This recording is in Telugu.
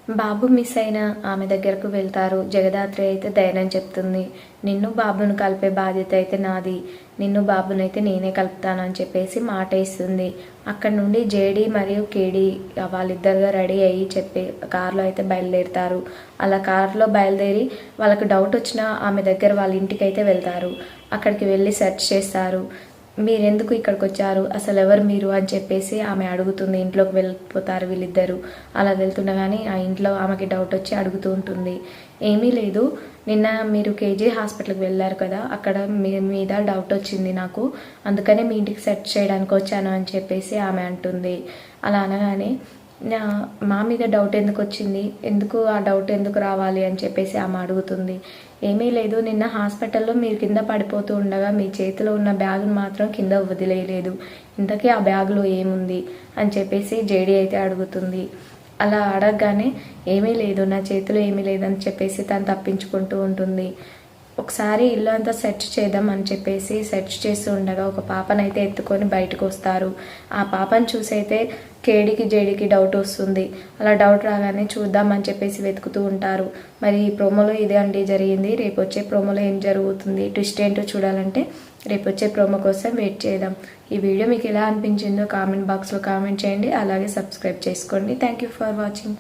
బాబు మిస్ అయిన ఆమె దగ్గరకు వెళ్తారు. జగదాత్రి అయితే ధైర్యం చెప్తుంది. నిన్ను బాబును కలిపే బాధ్యత అయితే నాది, నిన్ను బాబునైతే నేనే కలుపుతానని చెప్పేసి మాట ఇస్తుంది. అక్కడ నుండి జేడి మరియు కేడి వాళ్ళిద్దరుగా రెడీ అయ్యి కారులో అయితే బయలుదేరుతారు. అలా కారులో బయలుదేరి వాళ్ళకు డౌట్ వచ్చినా ఆమె దగ్గర వాళ్ళ ఇంటికి అయితే వెళ్తారు. అక్కడికి వెళ్ళి సెర్చ్ చేస్తారు. మీరెందుకు ఇక్కడికి వచ్చారు, అసలు ఎవరు మీరు అని చెప్పేసి ఆమె అడుగుతుంది. ఇంట్లోకి వెళ్ళిపోతారు వీళ్ళిద్దరు. అలా వెళ్తుండగానే ఆ ఇంట్లో ఆమెకి డౌట్ వచ్చి అడుగుతూ ఉంటుంది. ఏమీ లేదు, నిన్న మీరు కేజీ హాస్పిటల్కి వెళ్ళారు కదా, అక్కడ మీ మీద డౌట్ వచ్చింది నాకు, అందుకనే మీ ఇంటికి సెర్చ్ చేయడానికి వచ్చాను అని చెప్పేసి ఆమె అంటుంది. అలా అనగానే మా మీద డౌట్ ఎందుకు వచ్చింది, ఎందుకు ఆ డౌట్ ఎందుకు రావాలి అని చెప్పేసి ఆమె అడుగుతుంది. ఏమీ లేదు, నిన్న హాస్పిటల్లో మీరు కింద పడిపోతూ ఉండగా మీ చేతిలో ఉన్న బ్యాగును మాత్రం కింద వదిలేయలేదు, ఇంతకీ ఆ బ్యాగులో ఏముంది అని చెప్పేసి జేడీ అయితే అడుగుతుంది. అలా అడగగానే ఏమీ లేదు, నా చేతిలో ఏమీ లేదని చెప్పేసి తను తప్పించుకుంటూ ఉంటుంది. ఒకసారి ఇల్లు అంతా సెర్చ్ చేద్దాం అని చెప్పేసి సెర్చ్ చేస్తూ ఉండగా ఒక పాపనైతే ఎత్తుకొని బయటకు వస్తారు. ఆ పాపను చూసైతే కేడికి జేడికి డౌట్ వస్తుంది. అలా డౌట్ రాగానే చూద్దామని చెప్పేసి వెతుకుతూ ఉంటారు. మరి ఈ ప్రోమోలో ఇదే అండి జరిగింది. రేపు వచ్చే ప్రోమోలో ఏం జరుగుతుంది, ట్విస్ట్ ఏంటో చూడాలంటే రేపు వచ్చే ప్రోమో కోసం వెయిట్ చేద్దాం. ఈ వీడియో మీకు ఎలా అనిపించిందో కామెంట్ బాక్స్లో కామెంట్ చేయండి. అలాగే సబ్స్క్రైబ్ చేసుకోండి. Thank you for watching.